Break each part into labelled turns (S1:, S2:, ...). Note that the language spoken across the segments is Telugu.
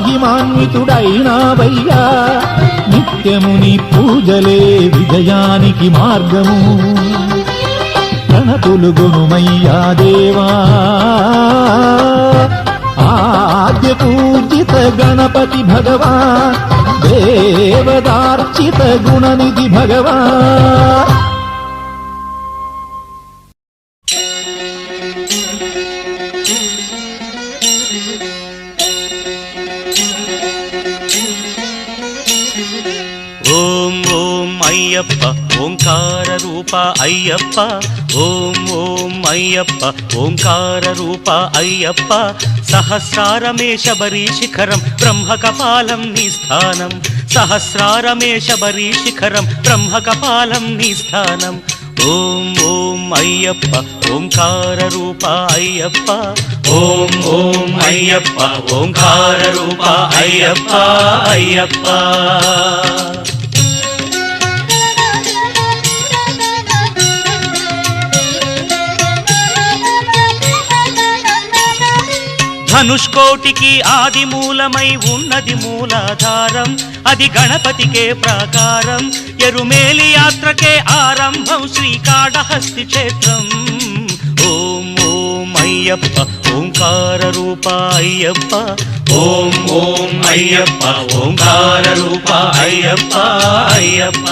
S1: మహిమాన్వితుడైనావయ్యా నిత్యము నీ పూజలే విజయానికి మార్గము ప్రణతులు గుణమయ్యా దేవా ఆద్య పూజిత గణపతి భగవాన్ దేవదార్చిత గుణనిధి భగవాన్
S2: ఓం ఓం అయ్యప్ప ఓంకార రూప అయ్యప్ప ఓం ఓం అయ్యప్ప ఓంకార రూప అయ్యప్ప సహస్రారమే శబరీ శిఖరం బ్రహ్మకపాలం నీ స్థానం సహస్రారమే శబరీ శిఖరం బ్రహ్మకపాలం నీ స్థానం ఓం ఓం అయ్యప్ప ఓంకార రూప అయ్యప్ప ఓం ఓం అయ్యప్ప ఓంకార రూప అయ్యప్ప అయ్యప్ప ధనుష్కోటికి ఆది మూలమై ఉన్నది మూలాధారం అది గణపతికే ప్రాకారం ఎరుమేలి యాత్రకే ఆరంభం శ్రీకాళహస్తి క్షేత్రం ఓం ఓం అయ్యప్ప ఓంకార రూప అయ్యప్ప ఓం ఓం అయ్యప్ప ఓంకార రూప అయ్యప్ప అయ్యప్ప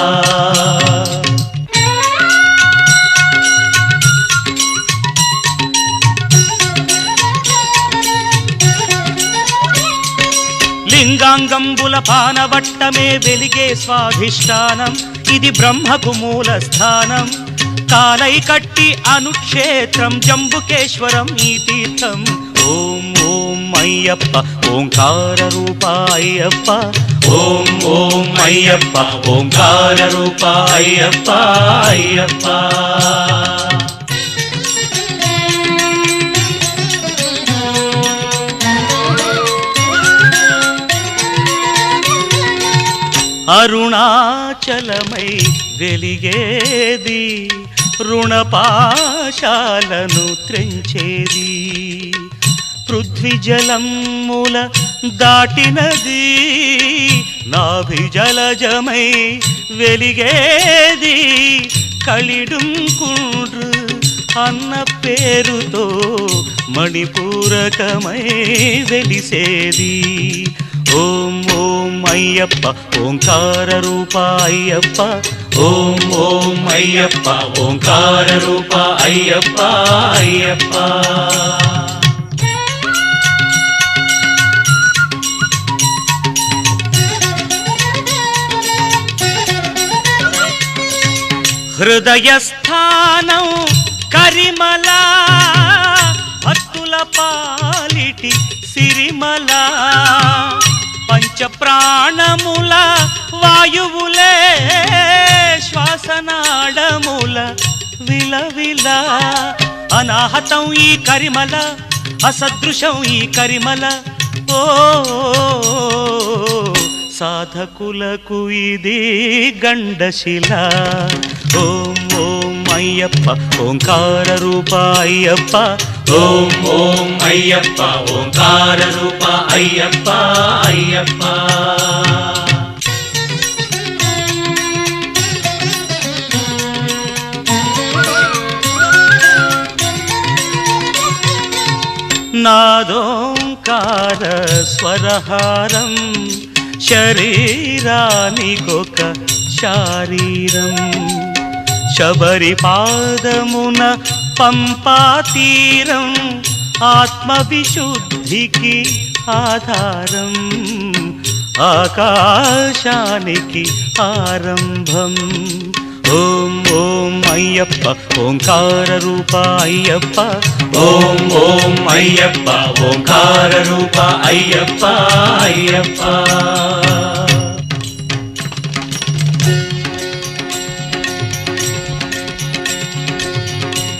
S2: లింగాంగంబుల పానవట్టమే వెలిగే స్వాధిష్టానం ఇది బ్రహ్మకు మూల స్థానం కాలై కట్టి అనుక్షేత్రం జంబుకేశ్వరం ఈ తీర్థం ఓం ఓం అయ్యప్ప ఓంకార రూప అయ్యప్ప ఓం ఓం అయ్యప్ప ఓంకార రూప అయ్యప్ప అయ్యప్ప అరుణాచలమై వెలిగేది రుణపాశాలను త్రెంచేది పృథ్వీజలముల దాటినది నాభిజలజమై వెలిగేది కలిడుంకుండ్రు అన్న పేరుతో మణిపూరకమై వెలిసేది ఓం ఓం అయ్యప్ప ఓంకార రూప అయ్యప్ప ఓం ఓం అయ్యప్ప ఓంకార రూప అయ్యప్ప అయ్యప్ప హృదయస్థానం కరిమల భక్తుల పాలిటి సిరిమల పంచప్రాణముల వాయువులే శ్వాసనాళముల విలవిల అనాహతం ఈ కరిమల అసదృశం ఈ కరిమల ఓ సాధకులకు ఇది గండశిల ఓం ఓం అయ్యప్ప ఓంకార రూప అయ్యప్ప ఓం ఓం అయ్యప్ప ఓంకార రూప అయ్యప్ప అయ్యప్ప నాదోంకార స్వరహారం శరీరానికొక శారీరం శబరి పాదమున పంపాతీరం ఆత్మవిశుద్ధికి ఆధారం ఆకాశానికి ఆరంభం ఓం ఓం అయ్యప్ప ఓంకార రూప అయ్యప్ప ఓం ఓం అయ్యప్ప ఓంకార రూప అయ్యప్ప అయ్యప్ప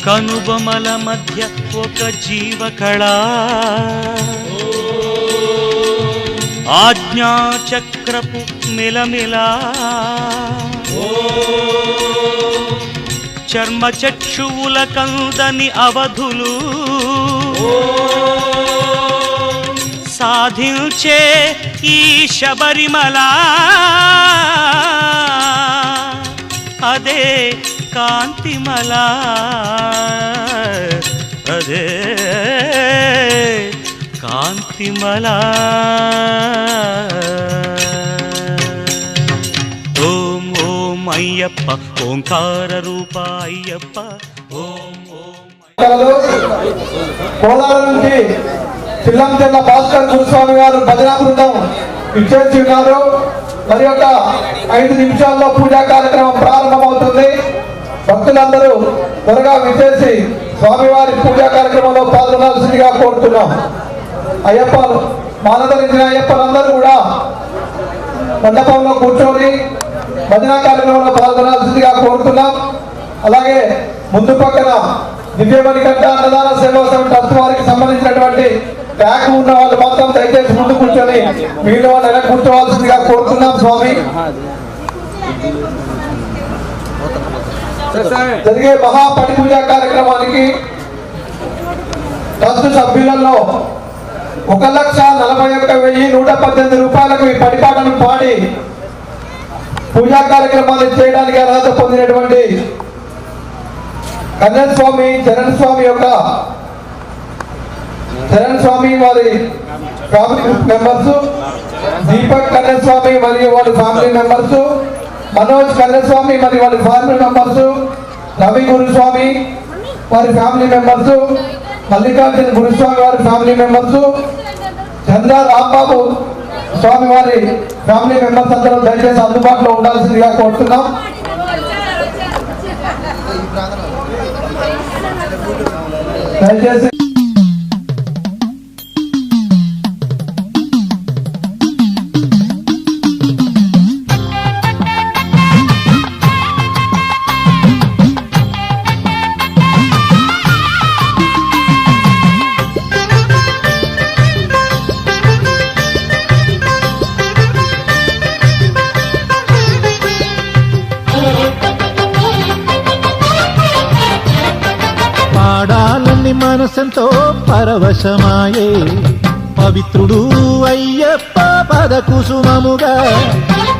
S2: కనుబొమల మధ్య ఒక జీవకళ ఆజ్ఞాచక్రపు మిలమిలా చర్మచక్షువుల కందని అవధులు సాధించే ఈ శబరిమల అదే కాంతిమల అదే కాంతిమల ఓం ఓం అయ్యప్ప ఓంకార రూప అయ్యప్ప ఓం ఓం
S3: కోలాల నుంచి చిల్లంచెల్ల భాస్కర్ గురుస్వామి గారు భజనా బృందం ఇచ్చేసి ఉన్నారు. మరి యొక్క 5 నిమిషాల్లో పూజా కార్యక్రమం ప్రారంభమవుతుంది. భక్తులందరూ త్వరగా విచ్చేసి స్వామివారి పూజా కార్యక్రమంలో పాల్గొనాల్సిందిగా కోరుతున్నాం. అయ్యప్ప మాలధరించిన అయ్యప్పలందరూ కూడా మండపంలో కూర్చొని భజనా కార్యక్రమంలో పాల్గొనాల్సిందిగా కోరుతున్నాం. అలాగే ముందు పక్కన దివ్యమణి కంట అన్నదాన సేవా ట్రస్ట్ వారికి సంబంధించినటువంటి ట్యాగ్ ఉన్న వాళ్ళు మాత్రం దయచేసి ముందు కూర్చొని మిగిలిన వాళ్ళు ఎలా కూర్చోవాల్సిందిగా కోరుతున్నాం. స్వామి జరిగే మహాపడి పూజా కార్యక్రమానికి ట్రస్ట్ సభ్యులలో 1,41,118 రూపాయలకు ఈ పడిపాటను పాడి పూజా కార్యక్రమాలు చేయడానికి అర్హత పొందినటువంటి కన్నన్ స్వామి చరణ్ స్వామి వారి ఫ్యామిలీ మెంబర్స్, దీపక్ కన్నన్ స్వామి మరియు వారి ఫ్యామిలీ మెంబర్స్, మనోజ్ కన్నన్ స్వామి మరియు వారి ఫ్యామిలీ మెంబర్స్, రవి గురుస్వామి వారి ఫ్యామిలీ మెంబర్స్, మల్లికార్జున గురుస్వామి వారి ఫ్యామిలీ మెంబర్స్, చంద్ర రాంబాబు స్వామి వారి ఫ్యామిలీ మెంబర్స్ అందరూ దయచేసి అందుబాటులో ఉండాల్సిందిగా కోరుతున్నాం. దయచేసి
S1: పాడాలని మనసెంతో పరవశమాయే పవిత్రుడు అయ్యప్ప పద కుసుమముగా.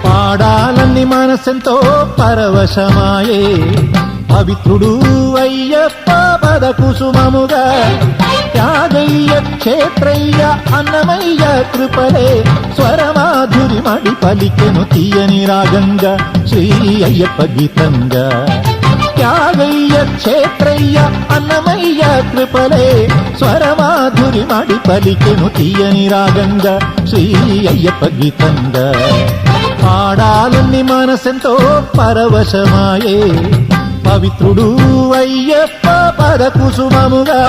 S1: పాడాలని మనసెంతో పరవశమాయే పవిత్రుడు అయ్యప్ప పద కుసుమముగా. త్యాగయ్య క్షేత్రయ్య అన్నమయ్య కృపలే స్వరమాధురి మడి పలికెను తీయని రాగంగా శ్రీ అయ్యప్ప గీతంగా. త్యాగయ్య క్షేత్రయ్య అన్నమయ్య కృపలే స్వరమాధురి మడి పలికెను తీయని రాగంగా శ్రీ అయ్యప్ప గీతంగా. పాడాలని మనసెంతో పరవశమాయే పవిత్రుడు అయ్యప్ప పద కుసుమముగా.